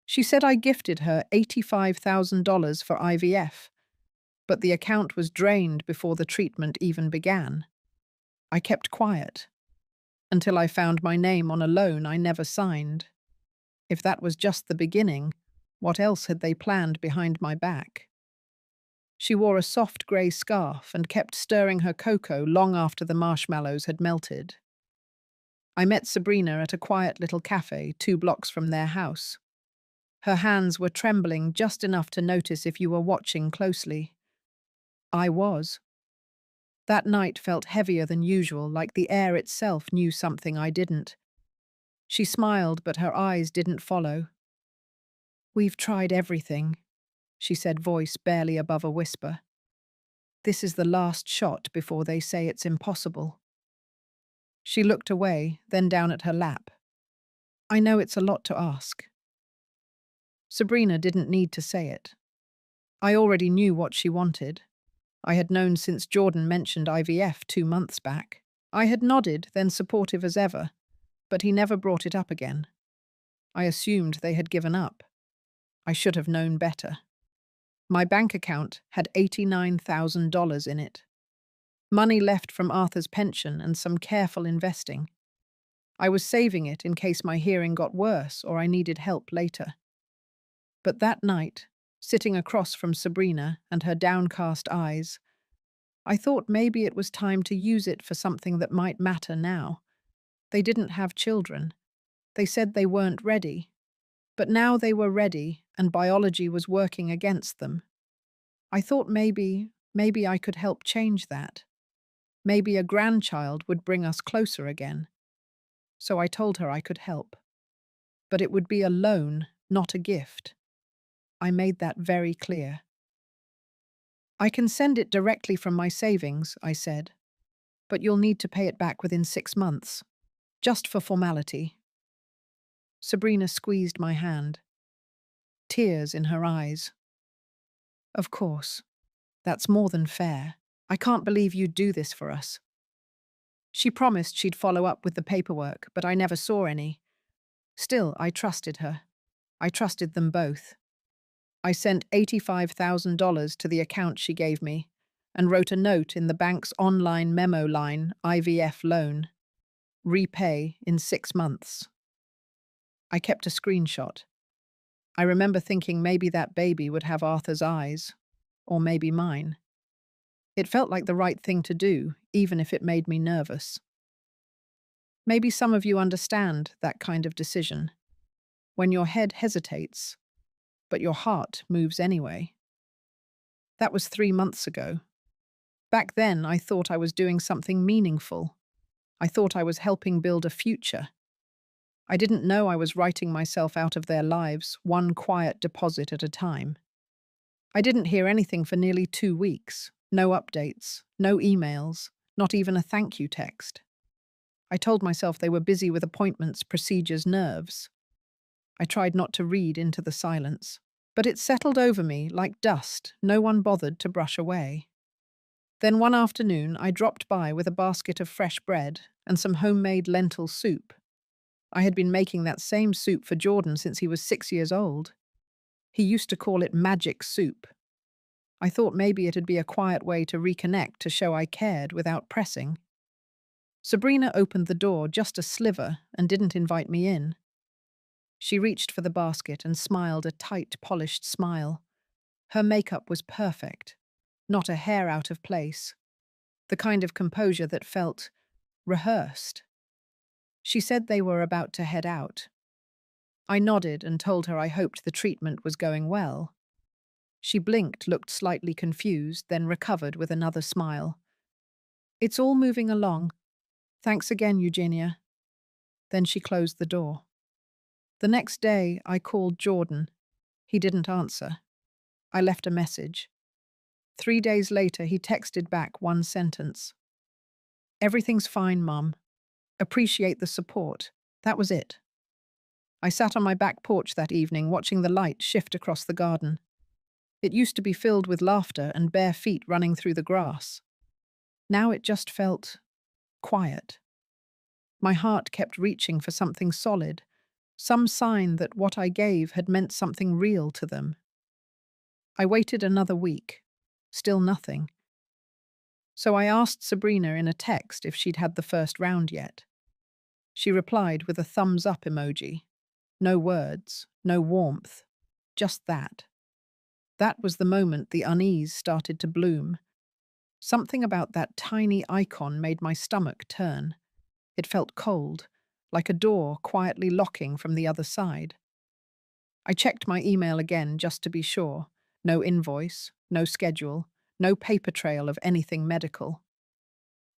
She said I gifted her $85,000 for IVF, but the account was drained before the treatment even began. I kept quiet until I found my name on a loan I never signed. If that was just the beginning, what else had they planned behind my back? She wore a soft grey scarf and kept stirring her cocoa long after the marshmallows had melted. I met Sabrina at a quiet little cafe 2 blocks from their house. Her hands were trembling just enough to notice if you were watching closely. I was. That night felt heavier than usual, like the air itself knew something I didn't. She smiled, but her eyes didn't follow. "We've tried everything," she said, voice barely above a whisper. "This is the last shot before they say it's impossible." She looked away, then down at her lap. "I know it's a lot to ask." Sabrina didn't need to say it. I already knew what she wanted. I had known since Jordan mentioned IVF 2 months back. I had nodded, then supportive as ever, but he never brought it up again. I assumed they had given up. I should have known better. My bank account had $89,000 in it. Money left from Arthur's pension and some careful investing. I was saving it in case my hearing got worse or I needed help later. But that night, sitting across from Sabrina and her downcast eyes, I thought maybe it was time to use it for something that might matter now. They didn't have children. They said they weren't ready. But now they were ready, and biology was working against them. I thought maybe I could help change that. Maybe a grandchild would bring us closer again. So I told her I could help. But it would be a loan, not a gift. I made that very clear. "I can send it directly from my savings," I said, "but you'll need to pay it back within 6 months, just for formality." Sabrina squeezed my hand, tears in her eyes. "Of course. That's more than fair. I can't believe you'd do this for us." She promised she'd follow up with the paperwork, but I never saw any. Still, I trusted her. I trusted them both. I sent $85,000 to the account she gave me and wrote a note in the bank's online memo line, IVF loan. Repay in 6 months. I kept a screenshot. I remember thinking maybe that baby would have Arthur's eyes, or maybe mine. It felt like the right thing to do, even if it made me nervous. Maybe some of you understand that kind of decision, when your head hesitates, but your heart moves anyway. That was 3 months ago. Back then, I thought I was doing something meaningful. I thought I was helping build a future. I didn't know I was writing myself out of their lives, one quiet deposit at a time. I didn't hear anything for nearly 2 weeks. No updates, no emails, not even a thank you text. I told myself they were busy with appointments, procedures, nerves. I tried not to read into the silence, but it settled over me like dust no one bothered to brush away. Then one afternoon, I dropped by with a basket of fresh bread and some homemade lentil soup. I had been making that same soup for Jordan since he was 6 years old. He used to call it magic soup. I thought maybe it'd be a quiet way to reconnect, to show I cared without pressing. Sabrina opened the door just a sliver and didn't invite me in. She reached for the basket and smiled a tight, polished smile. Her makeup was perfect, not a hair out of place, the kind of composure that felt rehearsed. She said they were about to head out. I nodded and told her I hoped the treatment was going well. She blinked, looked slightly confused, then recovered with another smile. "It's all moving along. Thanks again, Eugenia." Then she closed the door. The next day, I called Jordan. He didn't answer. I left a message. 3 days later, he texted back one sentence. "Everything's fine, Mom. Appreciate the support." That was it. I sat on my back porch that evening, watching the light shift across the garden. It used to be filled with laughter and bare feet running through the grass. Now it just felt quiet. My heart kept reaching for something solid, Some sign that what I gave had meant something real to them. I waited another week. Still nothing. So I asked Sabrina in a text if she'd had the first round yet. She replied with a thumbs up emoji. No words, no warmth, just that. That was the moment the unease started to bloom. Something about that tiny icon made my stomach turn. It felt cold, like a door quietly locking from the other side. I checked my email again just to be sure. No invoice, no schedule, no paper trail of anything medical.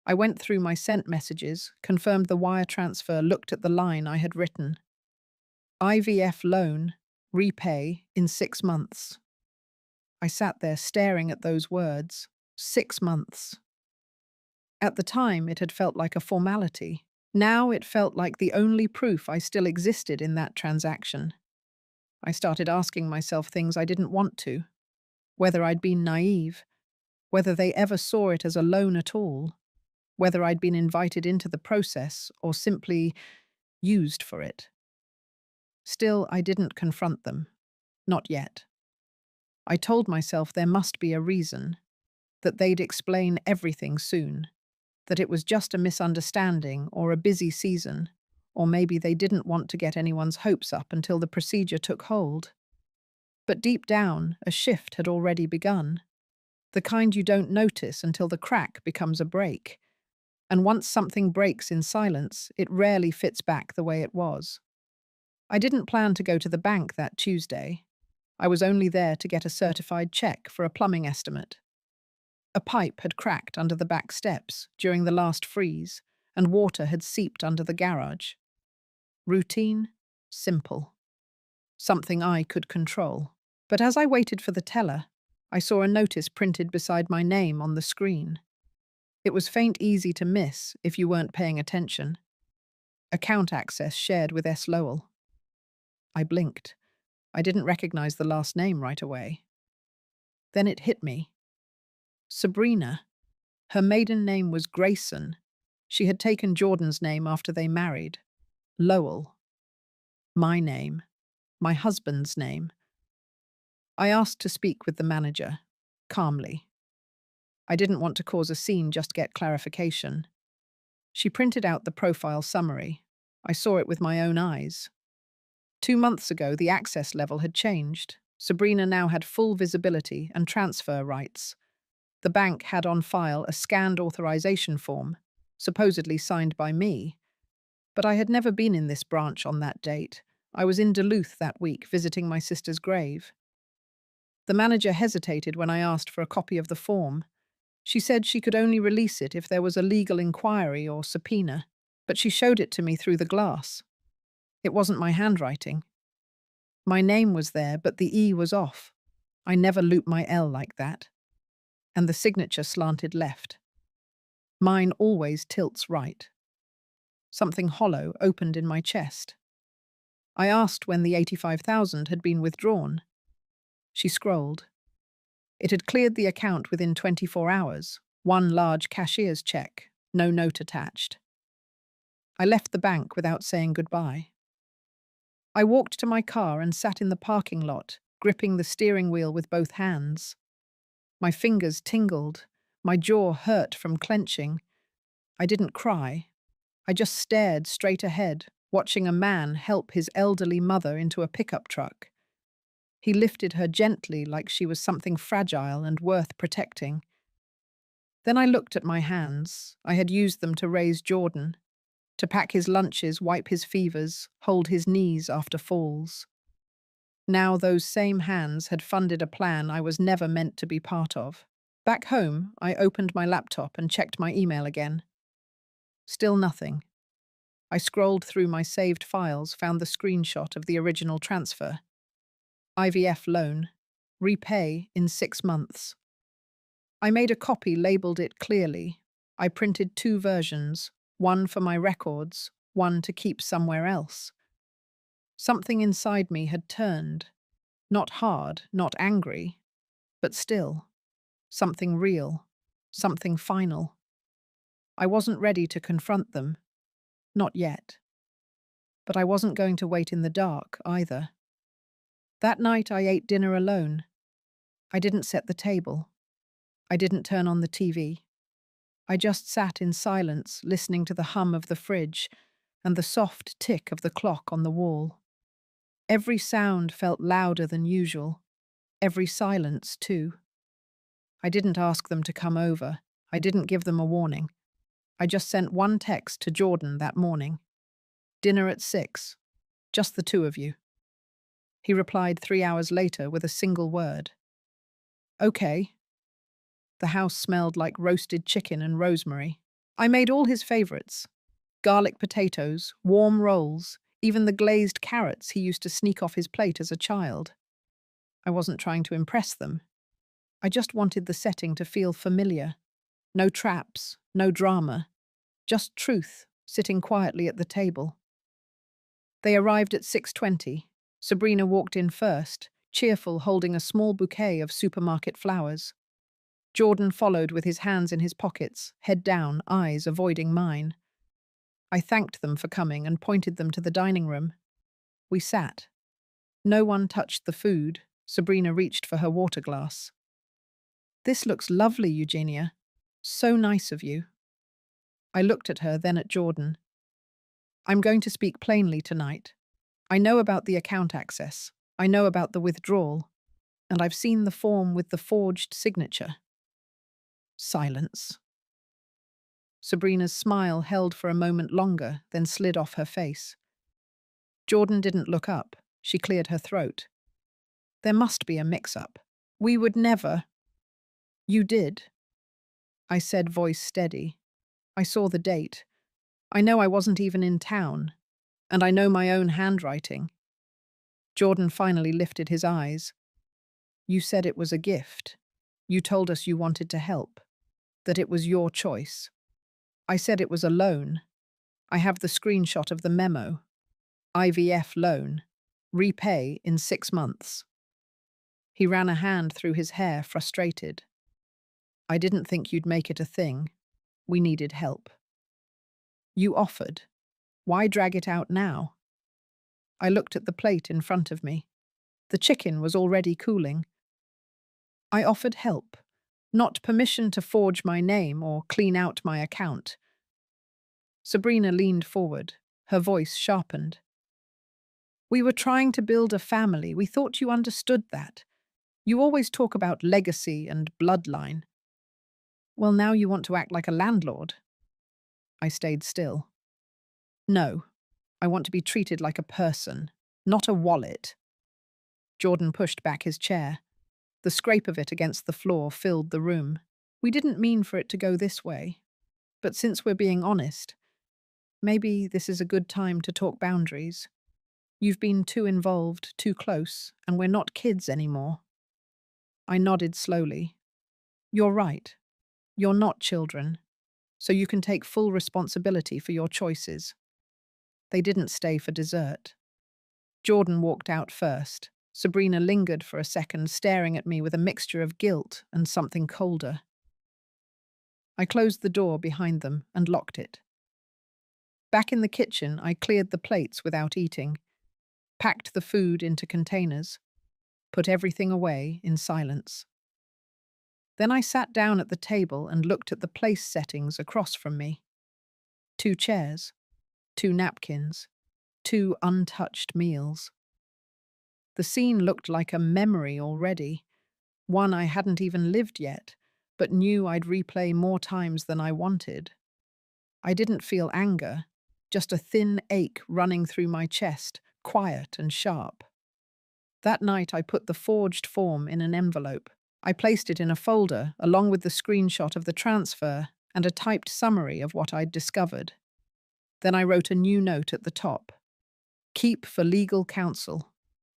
I went through my sent messages, confirmed the wire transfer, looked at the line I had written. IVF loan, repay in 6 months. I sat there staring at those words. 6 months. At the time, it had felt like a formality. Now it felt like the only proof I still existed in that transaction. I started asking myself things I didn't want to. Whether I'd been naive, whether they ever saw it as a loan at all, whether I'd been invited into the process or simply used for it. Still, I didn't confront them. Not yet. I told myself there must be a reason, that they'd explain everything soon, that it was just a misunderstanding or a busy season, or maybe they didn't want to get anyone's hopes up until the procedure took hold. But deep down, a shift had already begun. The kind you don't notice until the crack becomes a break. And once something breaks in silence, it rarely fits back the way it was. I didn't plan to go to the bank that Tuesday. I was only there to get a certified check for a plumbing estimate. A pipe had cracked under the back steps during the last freeze, and water had seeped under the garage. Routine, simple. Something I could control. But as I waited for the teller, I saw a notice printed beside my name on the screen. It was faint, easy to miss if you weren't paying attention. Account access shared with S. Lowell. I blinked. I didn't recognize the last name right away. Then it hit me. Sabrina. Her maiden name was Grayson. She had taken Jordan's name after they married. Lowell. My name. My husband's name. I asked to speak with the manager, calmly. I didn't want to cause a scene, just get clarification. She printed out the profile summary. I saw it with my own eyes. 2 months ago, the access level had changed. Sabrina now had full visibility and transfer rights. The bank had on file a scanned authorization form, supposedly signed by me. But I had never been in this branch on that date. I was in Duluth that week visiting my sister's grave. The manager hesitated when I asked for a copy of the form. She said she could only release it if there was a legal inquiry or subpoena, but she showed it to me through the glass. It wasn't my handwriting. My name was there, but the E was off. I never loop my L like that. And the signature slanted left. Mine always tilts right. Something hollow opened in my chest. I asked when the 85,000 had been withdrawn. She scrolled. It had cleared the account within 24 hours, one large cashier's check, no note attached. I left the bank without saying goodbye. I walked to my car and sat in the parking lot, gripping the steering wheel with both hands. My fingers tingled, my jaw hurt from clenching. I didn't cry. I just stared straight ahead, watching a man help his elderly mother into a pickup truck. He lifted her gently like she was something fragile and worth protecting. Then I looked at my hands. I had used them to raise Jordan, to pack his lunches, wipe his fevers, hold his knees after falls. Now those same hands had funded a plan I was never meant to be part of. Back home, I opened my laptop and checked my email again. Still nothing. I scrolled through my saved files, found the screenshot of the original transfer. IVF loan. Repay in 6 months. I made a copy, labeled it clearly. I printed 2 versions, one for my records, one to keep somewhere else. Something inside me had turned. Not hard, not angry, but still. Something real. Something final. I wasn't ready to confront them. Not yet. But I wasn't going to wait in the dark either. That night I ate dinner alone. I didn't set the table. I didn't turn on the TV. I just sat in silence, listening to the hum of the fridge and the soft tick of the clock on the wall. Every sound felt louder than usual. Every silence, too. I didn't ask them to come over. I didn't give them a warning. I just sent one text to Jordan that morning. Dinner at 6. Just the two of you. He replied 3 hours later with a single word. Okay. The house smelled like roasted chicken and rosemary. I made all his favorites. Garlic potatoes, warm rolls, even the glazed carrots he used to sneak off his plate as a child. I wasn't trying to impress them. I just wanted the setting to feel familiar. No traps, no drama. Just truth, sitting quietly at the table. They arrived at 6:20. Sabrina walked in first, cheerful, holding a small bouquet of supermarket flowers. Jordan followed with his hands in his pockets, head down, eyes avoiding mine. I thanked them for coming and pointed them to the dining room. We sat. No one touched the food. Sabrina reached for her water glass. This looks lovely, Eugenia. So nice of you. I looked at her, then at Jordan. I'm going to speak plainly tonight. I know about the account access. I know about the withdrawal. And I've seen the form with the forged signature. Silence. Sabrina's smile held for a moment longer, then slid off her face. Jordan didn't look up. She cleared her throat. There must be a mix-up. We would never. You did. I said, voice steady. I saw the date. I know I wasn't even in town. And I know my own handwriting. Jordan finally lifted his eyes. You said it was a gift. You told us you wanted to help. That it was your choice. I said it was a loan. I have the screenshot of the memo. IVF loan. Repay in 6 months. He ran a hand through his hair, frustrated. I didn't think you'd make it a thing. We needed help. You offered. Why drag it out now? I looked at the plate in front of me. The chicken was already cooling. I offered help, not permission to forge my name or clean out my account. Sabrina leaned forward, her voice sharpened. We were trying to build a family. We thought you understood that. You always talk about legacy and bloodline. Well, now you want to act like a landlord. I stayed still. No, I want to be treated like a person, not a wallet. Jordan pushed back his chair. The scrape of it against the floor filled the room. We didn't mean for it to go this way. But since we're being honest, maybe this is a good time to talk boundaries. You've been too involved, too close, and we're not kids anymore. I nodded slowly. You're right. You're not children, so you can take full responsibility for your choices. They didn't stay for dessert. Jordan walked out first. Sabrina lingered for a second, staring at me with a mixture of guilt and something colder. I closed the door behind them and locked it. Back in the kitchen, I cleared the plates without eating, packed the food into containers, put everything away in silence. Then I sat down at the table and looked at the place settings across from me. 2 chairs, 2 napkins, 2 untouched meals. The scene looked like a memory already, one I hadn't even lived yet, but knew I'd replay more times than I wanted. I didn't feel anger, just a thin ache running through my chest, quiet and sharp. That night I put the forged form in an envelope. I placed it in a folder, along with the screenshot of the transfer and a typed summary of what I'd discovered. Then I wrote a new note at the top. Keep for legal counsel.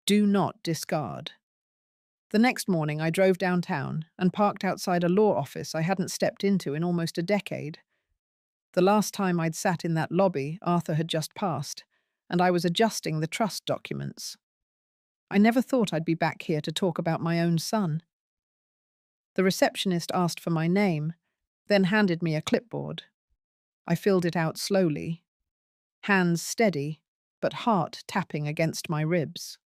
Do not discard. The next morning I drove downtown and parked outside a law office I hadn't stepped into in almost a decade. The last time I'd sat in that lobby, Arthur had just passed, and I was adjusting the trust documents. I never thought I'd be back here to talk about my own son. The receptionist asked for my name, then handed me a clipboard. I filled it out slowly, hands steady, but heart tapping against my ribs.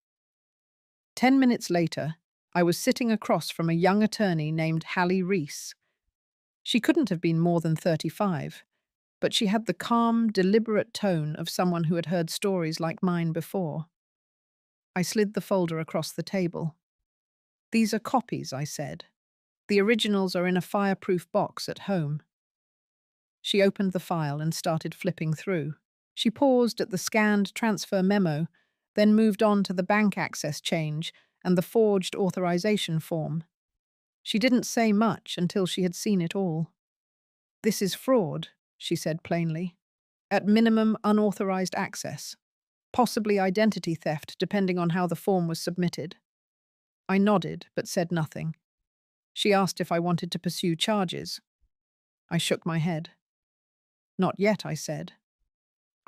10 minutes later, I was sitting across from a young attorney named Hallie Reese. She couldn't have been more than 35, but she had the calm, deliberate tone of someone who had heard stories like mine before. I slid the folder across the table. "These are copies," I said. "The originals are in a fireproof box at home." She opened the file and started flipping through. She paused at the scanned transfer memo, then moved on to the bank access change and the forged authorization form. She didn't say much until she had seen it all. "This is fraud," she said plainly. "At minimum, unauthorized access. Possibly identity theft, depending on how the form was submitted." I nodded, but said nothing. She asked if I wanted to pursue charges. I shook my head. "Not yet," I said.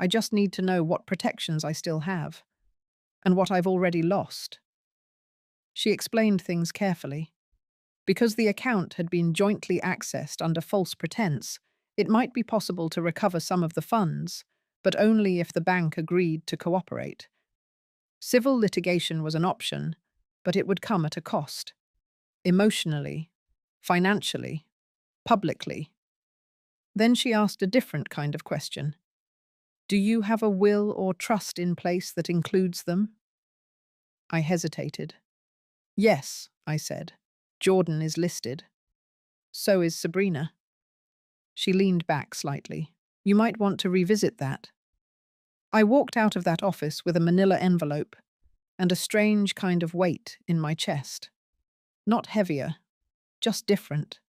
"I just need to know what protections I still have, and what I've already lost." She explained things carefully. Because the account had been jointly accessed under false pretense, it might be possible to recover some of the funds, but only if the bank agreed to cooperate. Civil litigation was an option, but it would come at a cost. Emotionally, financially, publicly. Then she asked a different kind of question. "Do you have a will or trust in place that includes them?" I hesitated. "Yes," I said. "Jordan is listed. So is Sabrina." She leaned back slightly. "You might want to revisit that." I walked out of that office with a manila envelope and a strange kind of weight in my chest. Not heavier, just different.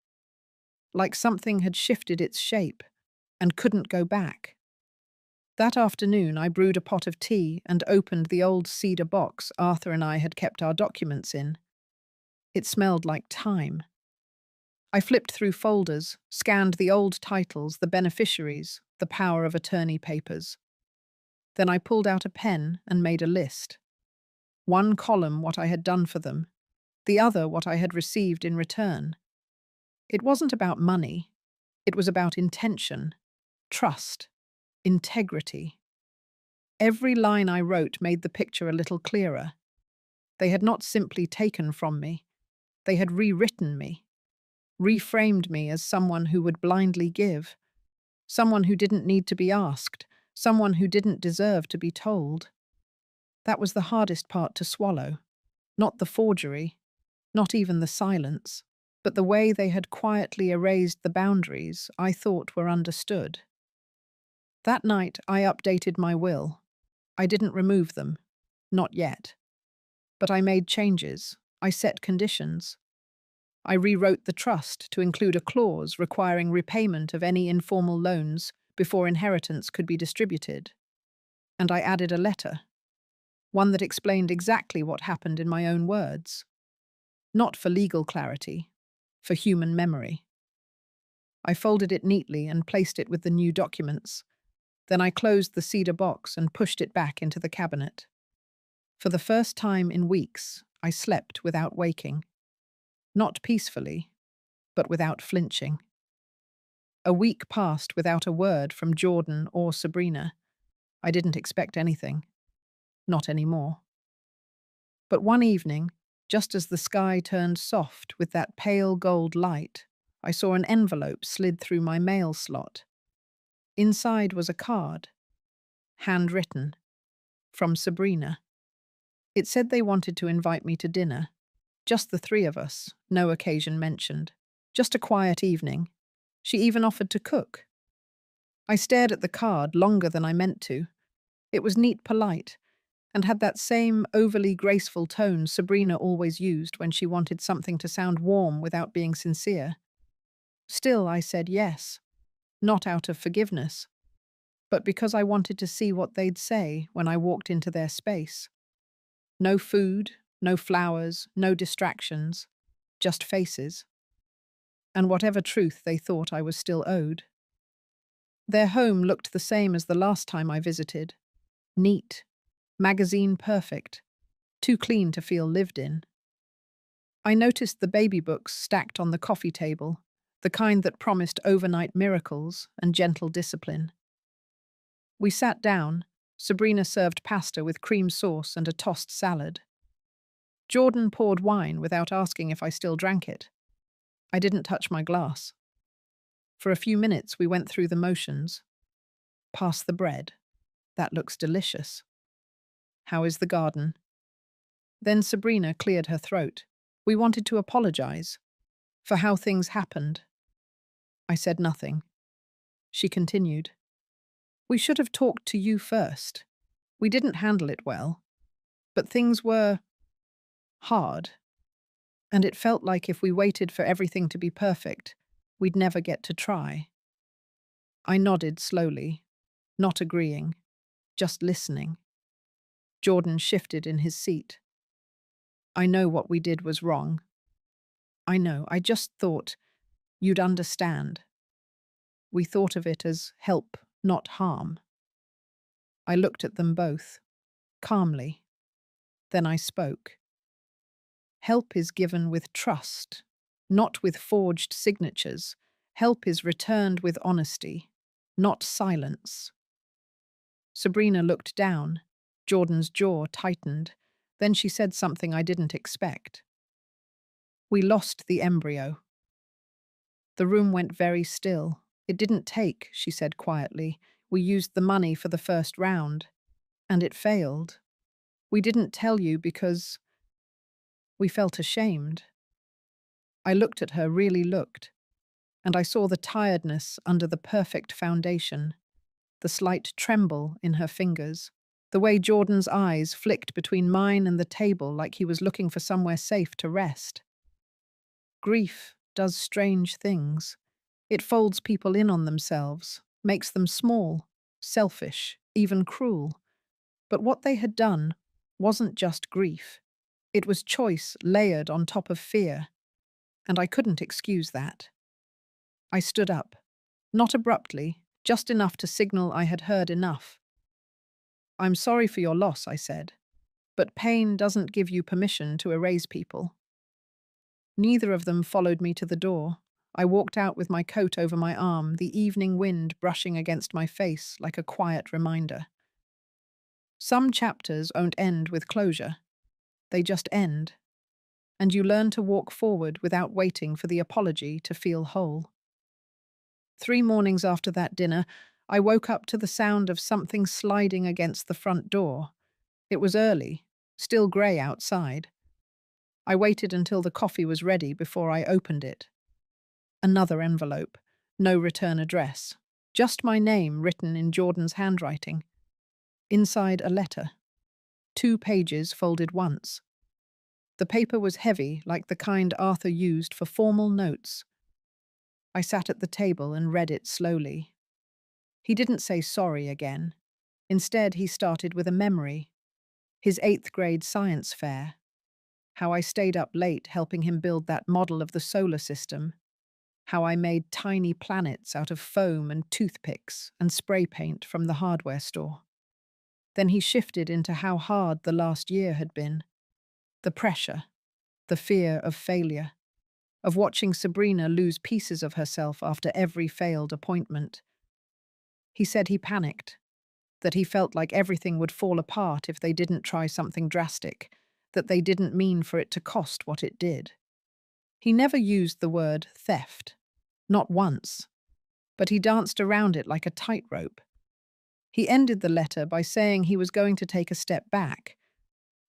Like something had shifted its shape and couldn't go back. That afternoon, I brewed a pot of tea and opened the old cedar box Arthur and I had kept our documents in. It smelled like time. I flipped through folders, scanned the old titles, the beneficiaries, the power of attorney papers. Then I pulled out a pen and made a list. One column what I had done for them, the other what I had received in return. It wasn't about money. It was about intention, trust, integrity. Every line I wrote made the picture a little clearer. They had not simply taken from me. They had rewritten me, reframed me as someone who would blindly give, someone who didn't need to be asked, someone who didn't deserve to be told. That was the hardest part to swallow. Not the forgery, not even the silence, but the way they had quietly erased the boundaries I thought were understood. That night, I updated my will. I didn't remove them. Not yet. But I made changes. I set conditions. I rewrote the trust to include a clause requiring repayment of any informal loans before inheritance could be distributed. And I added a letter, one that explained exactly what happened in my own words. Not for legal clarity, for human memory. I folded it neatly and placed it with the new documents. Then I closed the cedar box and pushed it back into the cabinet. For the first time in weeks, I slept without waking. Not peacefully, but without flinching. A week passed without a word from Jordan or Sabrina. I didn't expect anything. Not anymore. But one evening, just as the sky turned soft with that pale gold light, I saw an envelope slid through my mail slot. Inside was a card, handwritten, from Sabrina. It said they wanted to invite me to dinner. Just the three of us, no occasion mentioned. Just a quiet evening. She even offered to cook. I stared at the card longer than I meant to. It was neat, polite, and had that same overly graceful tone Sabrina always used when she wanted something to sound warm without being sincere. Still, I said yes, not out of forgiveness, but because I wanted to see what they'd say when I walked into their space. No food, no flowers, no distractions, just faces. And whatever truth they thought I was still owed. Their home looked the same as the last time I visited. Neat, magazine perfect, too clean to feel lived in. I noticed the baby books stacked on the coffee table, the kind that promised overnight miracles and gentle discipline. We sat down, Sabrina served pasta with cream sauce and a tossed salad. Jordan poured wine without asking if I still drank it. I didn't touch my glass. For a few minutes, we went through the motions. Pass the bread. That looks delicious. How is the garden? Then Sabrina cleared her throat. We wanted to apologize for how things happened. I said nothing. She continued. We should have talked to you first. We didn't handle it well, but things were hard, and it felt like if we waited for everything to be perfect, we'd never get to try. I nodded slowly, not agreeing, just listening. Jordan shifted in his seat. I know what we did was wrong. I know, I just thought you'd understand. We thought of it as help, not harm. I looked at them both, calmly. Then I spoke. Help is given with trust, not with forged signatures. Help is returned with honesty, not silence. Sabrina looked down. Jordan's jaw tightened. Then she said something I didn't expect. We lost the embryo. The room went very still. It didn't take, she said quietly. We used the money for the first round, and it failed. We didn't tell you because we felt ashamed. I looked at her, really looked, and I saw the tiredness under the perfect foundation, the slight tremble in her fingers, the way Jordan's eyes flicked between mine and the table like he was looking for somewhere safe to rest. Grief does strange things. It folds people in on themselves, makes them small, selfish, even cruel. But what they had done wasn't just grief. It was choice layered on top of fear, and I couldn't excuse that. I stood up, not abruptly, just enough to signal I had heard enough. I'm sorry for your loss, I said, but pain doesn't give you permission to erase people. Neither of them followed me to the door. I walked out with my coat over my arm, the evening wind brushing against my face like a quiet reminder. Some chapters don't end with closure. They just end. And you learn to walk forward without waiting for the apology to feel whole. 3 mornings after that dinner, I woke up to the sound of something sliding against the front door. It was early, still grey outside. I waited until the coffee was ready before I opened it. Another envelope, no return address, just my name written in Jordan's handwriting. Inside a letter. 2 pages folded once. The paper was heavy, like the kind Arthur used for formal notes. I sat at the table and read it slowly. He didn't say sorry again. Instead, he started with a memory. His 8th grade science fair. How I stayed up late helping him build that model of the solar system. How I made tiny planets out of foam and toothpicks and spray paint from the hardware store. Then he shifted into how hard the last year had been. The pressure, the fear of failure, of watching Sabrina lose pieces of herself after every failed appointment. He said he panicked, that he felt like everything would fall apart if they didn't try something drastic, that they didn't mean for it to cost what it did. He never used the word theft, not once, but he danced around it like a tightrope. He ended the letter by saying he was going to take a step back,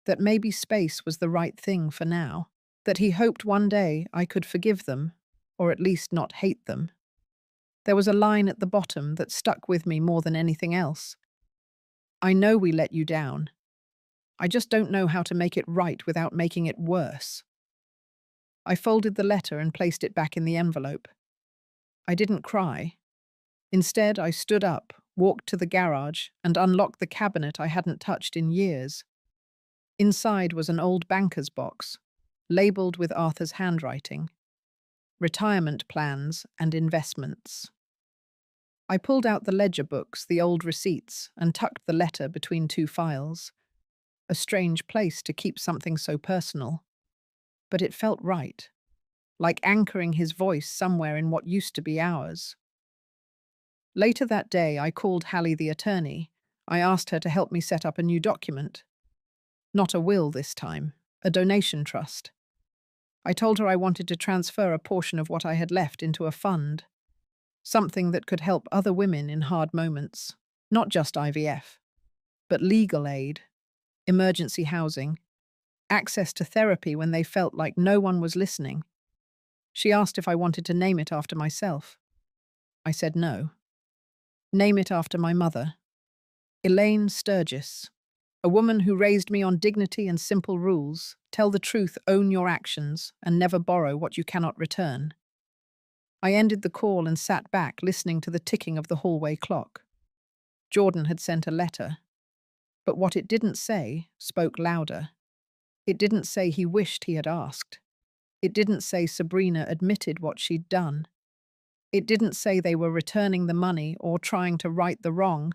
that maybe space was the right thing for now, that he hoped one day I could forgive them, or at least not hate them. There was a line at the bottom that stuck with me more than anything else. I know we let you down. I just don't know how to make it right without making it worse. I folded the letter and placed it back in the envelope. I didn't cry. Instead, I stood up, walked to the garage, and unlocked the cabinet I hadn't touched in years. Inside was an old banker's box, labeled with Arthur's handwriting. Retirement plans and investments. I pulled out the ledger books, the old receipts, and tucked the letter between 2 files. A strange place to keep something so personal. But it felt right, like anchoring his voice somewhere in what used to be ours. Later that day, I called Hallie the attorney. I asked her to help me set up a new document. Not a will this time, a donation trust. I told her I wanted to transfer a portion of what I had left into a fund, something that could help other women in hard moments, not just IVF, but legal aid, emergency housing, access to therapy when they felt like no one was listening. She asked if I wanted to name it after myself. I said no. Name it after my mother, Elaine Sturgis, a woman who raised me on dignity and simple rules. Tell the truth, own your actions, and never borrow what you cannot return. I ended the call and sat back, listening to the ticking of the hallway clock. Jordan had sent a letter, but what it didn't say spoke louder. It didn't say he wished he had asked. It didn't say Sabrina admitted what she'd done. It didn't say they were returning the money or trying to right the wrong.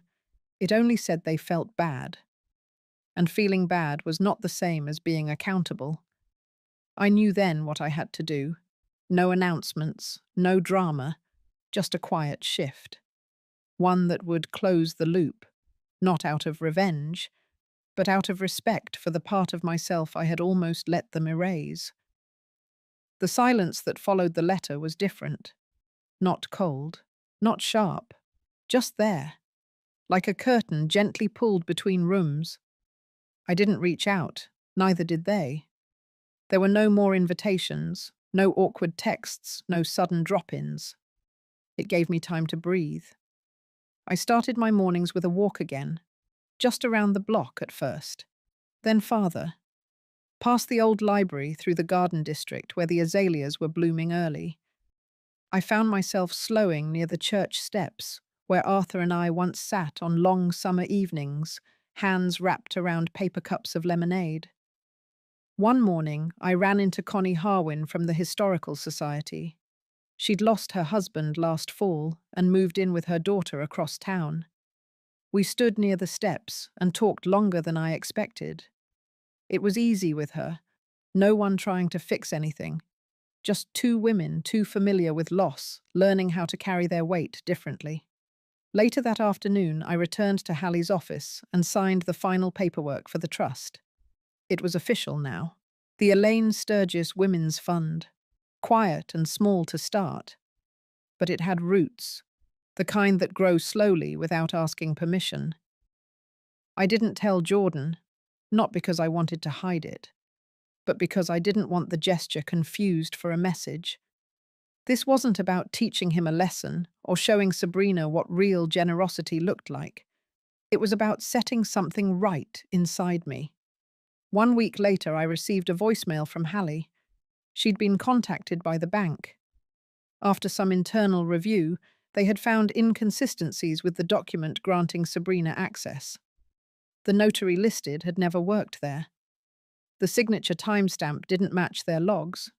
It only said they felt bad. And feeling bad was not the same as being accountable. I knew then what I had to do. No announcements, no drama, just a quiet shift. One that would close the loop, not out of revenge, but out of respect for the part of myself I had almost let them erase. The silence that followed the letter was different. Not cold, not sharp, just there, like a curtain gently pulled between rooms. I didn't reach out, neither did they. There were no more invitations, no awkward texts, no sudden drop-ins. It gave me time to breathe. I started my mornings with a walk again, just around the block at first, then farther, past the old library through the garden district where the azaleas were blooming early. I found myself slowing near the church steps, where Arthur and I once sat on long summer evenings, hands wrapped around paper cups of lemonade. One morning, I ran into Connie Harwin from the Historical Society. She'd lost her husband last fall and moved in with her daughter across town. We stood near the steps and talked longer than I expected. It was easy with her, no one trying to fix anything. Just two women too familiar with loss, learning how to carry their weight differently. Later that afternoon, I returned to Hallie's office and signed the final paperwork for the trust. It was official now. The Elaine Sturgis Women's Fund. Quiet and small to start. But it had roots, the kind that grow slowly without asking permission. I didn't tell Jordan, not because I wanted to hide it, but because I didn't want the gesture confused for a message. This wasn't about teaching him a lesson or showing Sabrina what real generosity looked like. It was about setting something right inside me. 1 week later, I received a voicemail from Hallie. She'd been contacted by the bank. After some internal review, they had found inconsistencies with the document granting Sabrina access. The notary listed had never worked there. The signature timestamp didn't match their logs.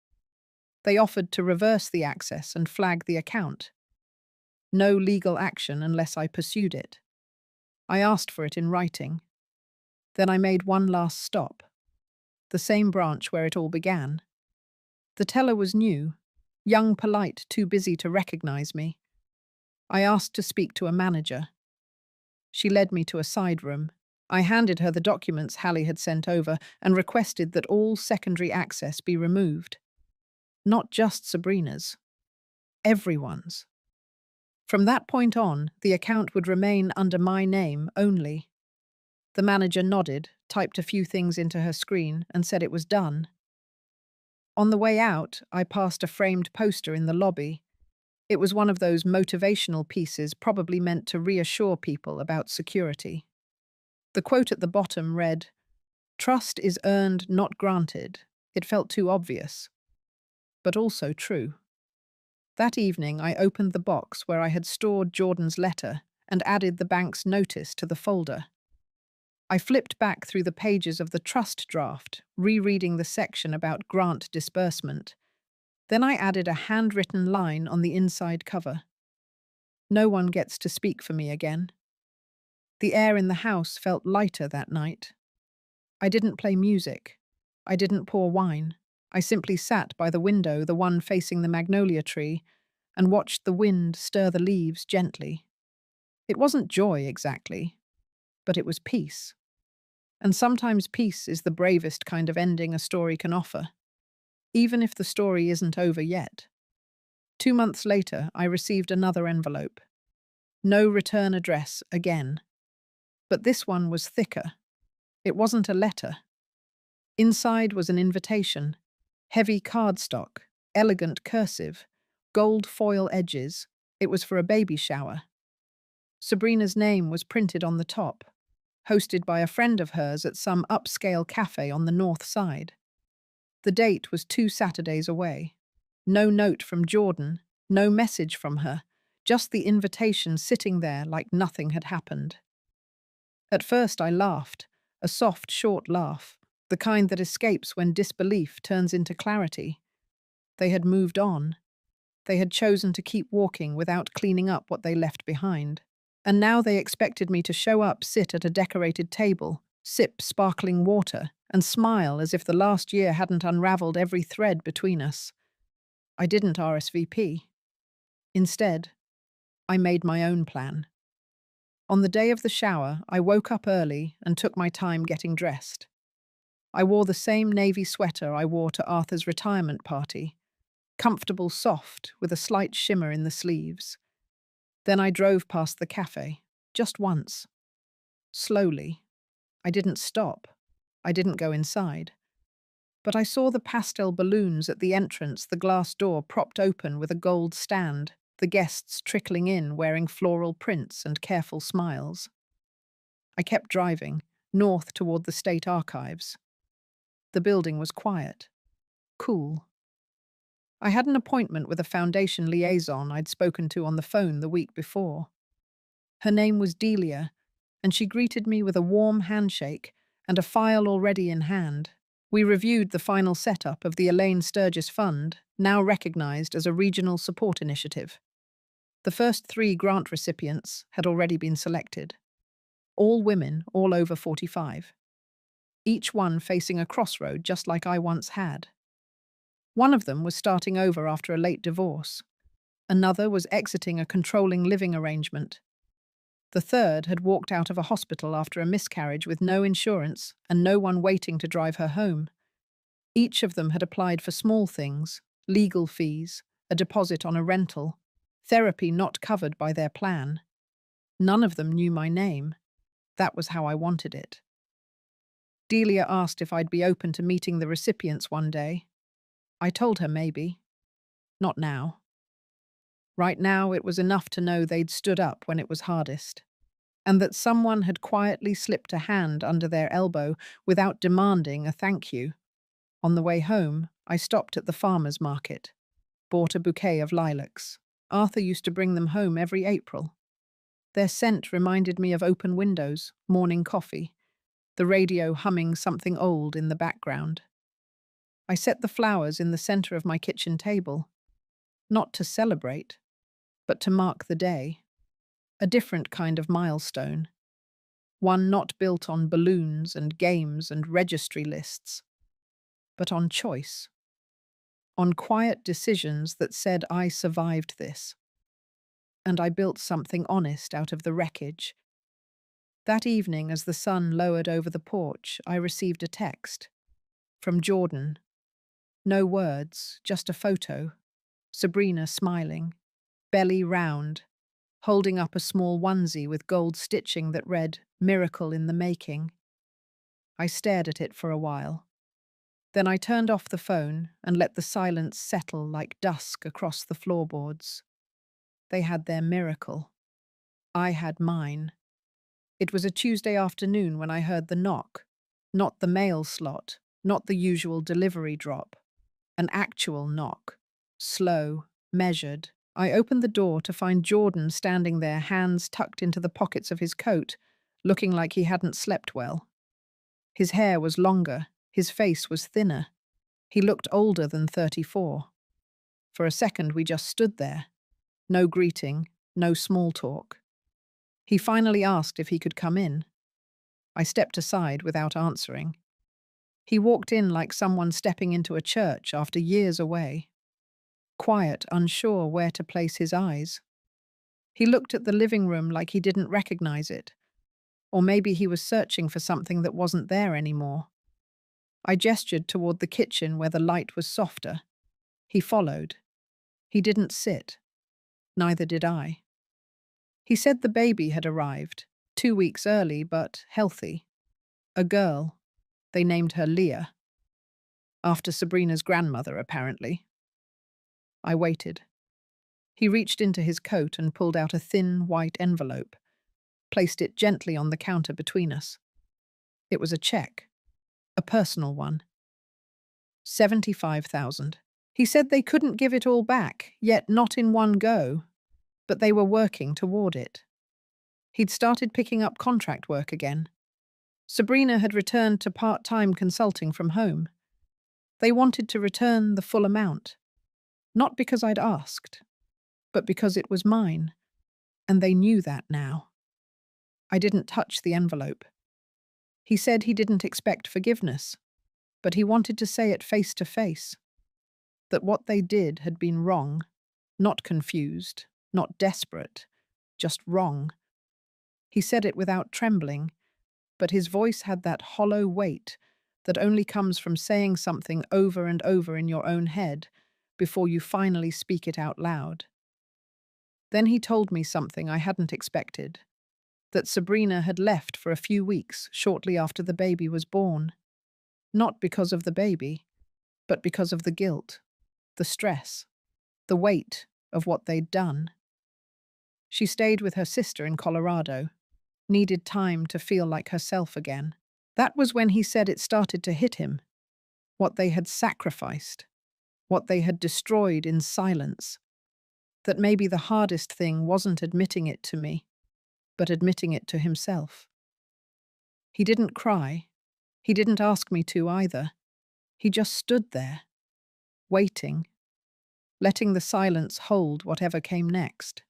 They offered to reverse the access and flag the account. No legal action unless I pursued it. I asked for it in writing. Then I made one last stop. The same branch where it all began. The teller was new, young, polite, too busy to recognize me. I asked to speak to a manager. She led me to a side room. I handed her the documents Hallie had sent over and requested that all secondary access be removed. Not just Sabrina's. Everyone's. From that point on, the account would remain under my name only. The manager nodded, typed a few things into her screen, and said it was done. On the way out, I passed a framed poster in the lobby. It was one of those motivational pieces probably meant to reassure people about security. The quote at the bottom read, "Trust is earned, not granted." It felt too obvious, but also true. That evening, I opened the box where I had stored Jordan's letter and added the bank's notice to the folder. I flipped back through the pages of the trust draft, rereading the section about grant disbursement. Then I added a handwritten line on the inside cover. No one gets to speak for me again. The air in the house felt lighter that night. I didn't play music. I didn't pour wine. I simply sat by the window, the one facing the magnolia tree, and watched the wind stir the leaves gently. It wasn't joy exactly. but it was peace. And sometimes peace is the bravest kind of ending a story can offer, even if the story isn't over yet. 2 months later, I received another envelope. No return address again. But this one was thicker. It wasn't a letter. Inside was an invitation. Heavy cardstock, elegant cursive, gold foil edges. It was for a baby shower. Sabrina's name was printed on the top, hosted by a friend of hers at some upscale cafe on the north side. The date was 2 Saturdays away. No note from Jordan, no message from her, just the invitation sitting there like nothing had happened. At first I laughed, a soft, short laugh, the kind that escapes when disbelief turns into clarity. They had moved on. They had chosen to keep walking without cleaning up what they left behind. And now they expected me to show up, sit at a decorated table, sip sparkling water, and smile as if the last year hadn't unraveled every thread between us. I didn't RSVP. Instead, I made my own plan. On the day of the shower, I woke up early and took my time getting dressed. I wore the same navy sweater I wore to Arthur's retirement party, comfortable, soft, with a slight shimmer in the sleeves. Then I drove past the cafe, just once. Slowly. I didn't stop. I didn't go inside. But I saw the pastel balloons at the entrance, the glass door propped open with a gold stand, the guests trickling in wearing floral prints and careful smiles. I kept driving, north toward the state archives. The building was quiet, cool. I had an appointment with a foundation liaison I'd spoken to on the phone the week before. Her name was Delia, and she greeted me with a warm handshake and a file already in hand. We reviewed the final setup of the Elaine Sturgis Fund, now recognized as a regional support initiative. The first 3 grant recipients had already been selected. All women, all over 45. Each one facing a crossroad just like I once had. One of them was starting over after a late divorce. Another was exiting a controlling living arrangement. The third had walked out of a hospital after a miscarriage with no insurance and no one waiting to drive her home. Each of them had applied for small things, legal fees, a deposit on a rental, therapy not covered by their plan. None of them knew my name. That was how I wanted it. Delia asked if I'd be open to meeting the recipients one day. I told her maybe. Not now. Right now, it was enough to know they'd stood up when it was hardest, and that someone had quietly slipped a hand under their elbow without demanding a thank you. On the way home, I stopped at the farmer's market, bought a bouquet of lilacs. Arthur used to bring them home every April. Their scent reminded me of open windows, morning coffee, the radio humming something old in the background. I set the flowers in the center of my kitchen table, not to celebrate, but to mark the day. A different kind of milestone, one not built on balloons and games and registry lists, but on choice, on quiet decisions that said I survived this. And I built something honest out of the wreckage. That evening, as the sun lowered over the porch, I received a text. From Jordan. No words, just a photo. Sabrina smiling, belly round, holding up a small onesie with gold stitching that read, "Miracle in the making." I stared at it for a while. Then I turned off the phone and let the silence settle like dusk across the floorboards. They had their miracle. I had mine. It was a Tuesday afternoon when I heard the knock. Not the mail slot, not the usual delivery drop. An actual knock. Slow, measured. I opened the door to find Jordan standing there, hands tucked into the pockets of his coat, looking like he hadn't slept well. His hair was longer, his face was thinner. He looked older than 34. For a second we just stood there. No greeting, no small talk. He finally asked if he could come in. I stepped aside without answering. He walked in like someone stepping into a church after years away. Quiet, unsure where to place his eyes. He looked at the living room like he didn't recognize it. Or maybe he was searching for something that wasn't there anymore. I gestured toward the kitchen where the light was softer. He followed. He didn't sit. Neither did I. He said the baby had arrived, 2 weeks early but healthy. A girl. They named her Leah. After Sabrina's grandmother, apparently. I waited. He reached into his coat and pulled out a thin, white envelope, placed it gently on the counter between us. It was a check. A personal one. 75,000. He said they couldn't give it all back, yet not in one go, but they were working toward it. He'd started picking up contract work again. Sabrina had returned to part-time consulting from home. They wanted to return the full amount, not because I'd asked, but because it was mine, and they knew that now. I didn't touch the envelope. He said he didn't expect forgiveness, but he wanted to say it face to face, that what they did had been wrong, not confused, not desperate, just wrong. He said it without trembling, but his voice had that hollow weight that only comes from saying something over and over in your own head before you finally speak it out loud. Then he told me something I hadn't expected, that Sabrina had left for a few weeks shortly after the baby was born. Not because of the baby, but because of the guilt, the stress, the weight of what they'd done. She stayed with her sister in Colorado, needed time to feel like herself again. That was when he said it started to hit him, what they had sacrificed, what they had destroyed in silence, that maybe the hardest thing wasn't admitting it to me, but admitting it to himself. He didn't cry. He didn't ask me to either. He just stood there, waiting, letting the silence hold whatever came next.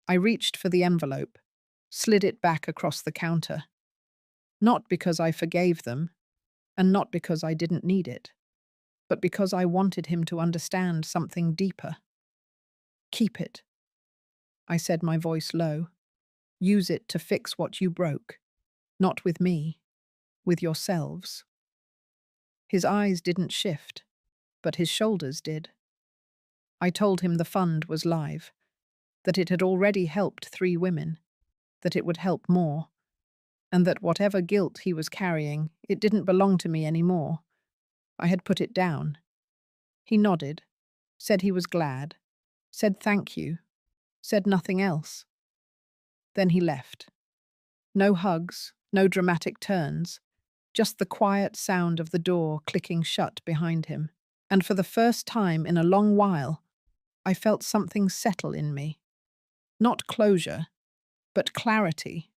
I reached for the envelope, slid it back across the counter. Not because I forgave them, and not because I didn't need it, but because I wanted him to understand something deeper. Keep it, I said, my voice low. Use it to fix what you broke. Not with me, with yourselves. His eyes didn't shift, but his shoulders did. I told him the fund was live, that it had already helped 3 women, that it would help more, and that whatever guilt he was carrying, it didn't belong to me anymore. I had put it down. He nodded, said he was glad, said thank you, said nothing else. Then he left. No hugs, no dramatic turns, just the quiet sound of the door clicking shut behind him. And for the first time in a long while, I felt something settle in me. Not closure, but clarity.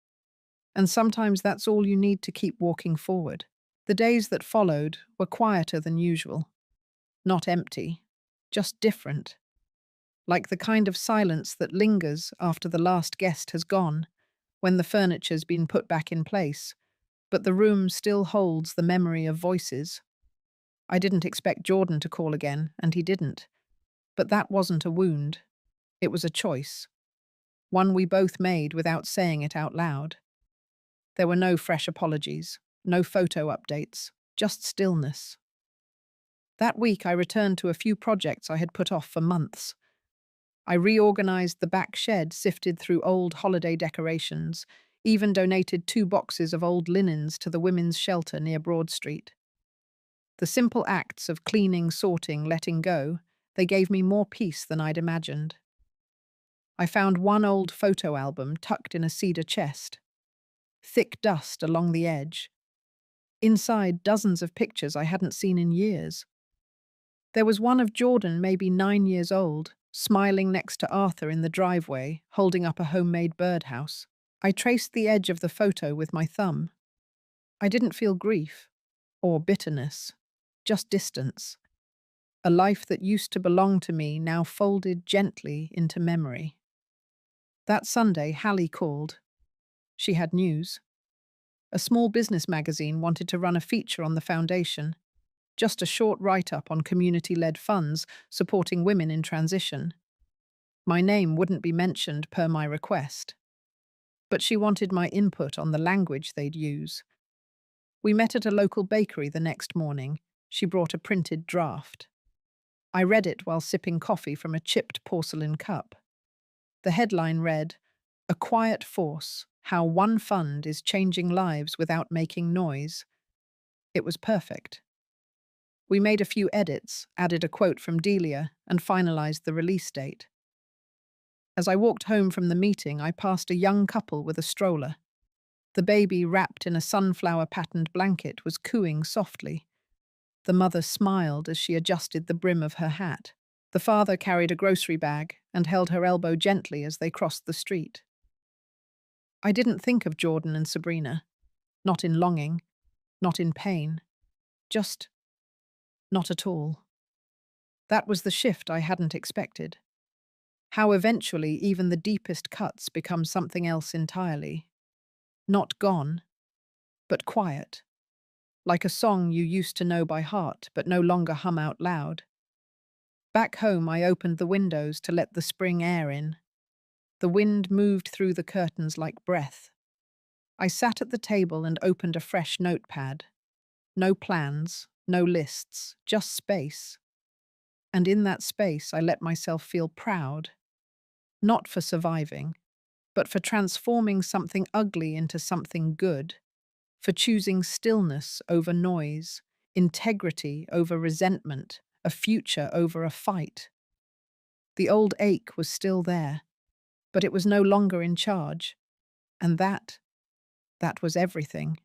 And sometimes that's all you need to keep walking forward. The days that followed were quieter than usual. Not empty, just different. Like the kind of silence that lingers after the last guest has gone, when the furniture's been put back in place, but the room still holds the memory of voices. I didn't expect Jordan to call again, and he didn't. But that wasn't a wound. It was a choice. One we both made without saying it out loud. There were no fresh apologies, no photo updates, just stillness. That week I returned to a few projects I had put off for months. I reorganized the back shed, sifted through old holiday decorations, even donated 2 boxes of old linens to the women's shelter near Broad Street. The simple acts of cleaning, sorting, letting go, they gave me more peace than I'd imagined. I found one old photo album tucked in a cedar chest. Thick dust along the edge. Inside, dozens of pictures I hadn't seen in years. There was one of Jordan, maybe 9 years old, smiling next to Arthur in the driveway, holding up a homemade birdhouse. I traced the edge of the photo with my thumb. I didn't feel grief or bitterness, just distance. A life that used to belong to me now folded gently into memory. That Sunday, Hallie called. She had news. A small business magazine wanted to run a feature on the foundation, just a short write-up on community-led funds supporting women in transition. My name wouldn't be mentioned per my request. but she wanted my input on the language they'd use. We met at a local bakery the next morning. She brought a printed draft. I read it while sipping coffee from a chipped porcelain cup. The headline read, "A Quiet Force, How One Fund is Changing Lives Without Making Noise." It was perfect. We made a few edits, added a quote from Delia, and finalized the release date. As I walked home from the meeting, I passed a young couple with a stroller. The baby, wrapped in a sunflower-patterned blanket, was cooing softly. The mother smiled as she adjusted the brim of her hat. The father carried a grocery bag and held her elbow gently as they crossed the street. I didn't think of Jordan and Sabrina. Not in longing, not in pain. Just not at all. That was the shift I hadn't expected. How eventually even the deepest cuts become something else entirely. Not gone, but quiet. Like a song you used to know by heart but no longer hum out loud. Back home, I opened the windows to let the spring air in. The wind moved through the curtains like breath. I sat at the table and opened a fresh notepad. No plans, no lists, just space. And in that space, I let myself feel proud. Not for surviving, but for transforming something ugly into something good. For choosing stillness over noise, integrity over resentment, a future over a fight. The old ache was still there, but it was no longer in charge. And that was everything.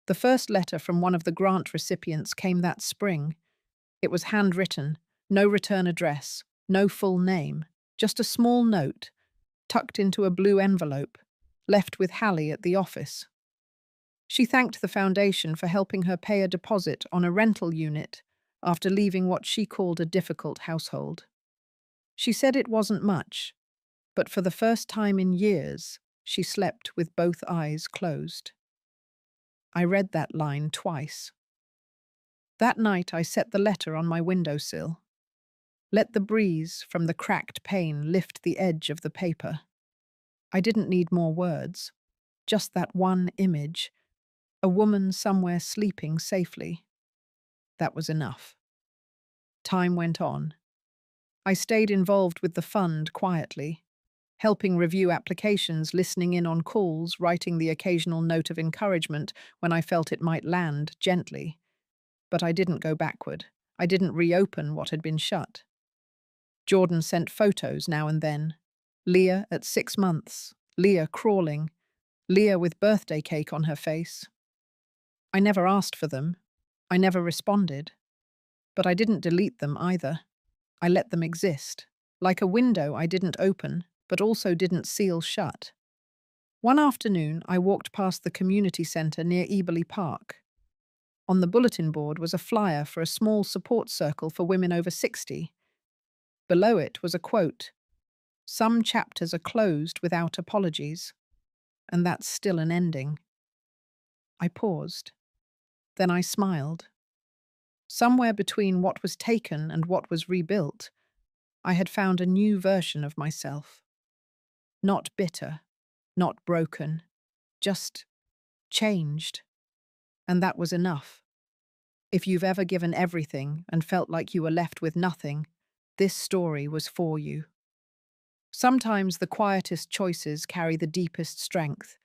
The first letter from one of the grant recipients came that spring. It was handwritten, no return address, no full name, just a small note, tucked into a blue envelope, left with Hallie at the office. She thanked the foundation for helping her pay a deposit on a rental unit after leaving what she called a difficult household. She said it wasn't much, but for the first time in years, she slept with both eyes closed. I read that line twice. That night, I set the letter on my windowsill. Let the breeze from the cracked pane lift the edge of the paper. I didn't need more words, just that one image, a woman somewhere sleeping safely. That was enough. Time went on. I stayed involved with the fund quietly, helping review applications, listening in on calls, writing the occasional note of encouragement when I felt it might land gently. But I didn't go backward. I didn't reopen what had been shut. Jordan sent photos now and then. Leah at 6 months, Leah crawling, Leah with birthday cake on her face. I never asked for them. I never responded. But I didn't delete them either. I let them exist. Like a window I didn't open, but also didn't seal shut. One afternoon, I walked past the community centre near Eberly Park. On the bulletin board was a flyer for a small support circle for women over 60. Below it was a quote, "Some chapters are closed without apologies, and that's still an ending." I paused. Then I smiled. Somewhere between what was taken and what was rebuilt, I had found a new version of myself. Not bitter, not broken, just changed. And that was enough. If you've ever given everything and felt like you were left with nothing, this story was for you. Sometimes the quietest choices carry the deepest strength.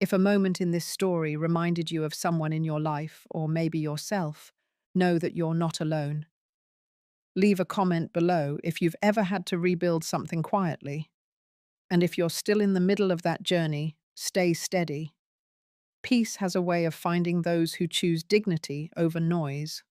If a moment in this story reminded you of someone in your life, or maybe yourself, know that you're not alone. Leave a comment below if you've ever had to rebuild something quietly. And if you're still in the middle of that journey, stay steady. Peace has a way of finding those who choose dignity over noise.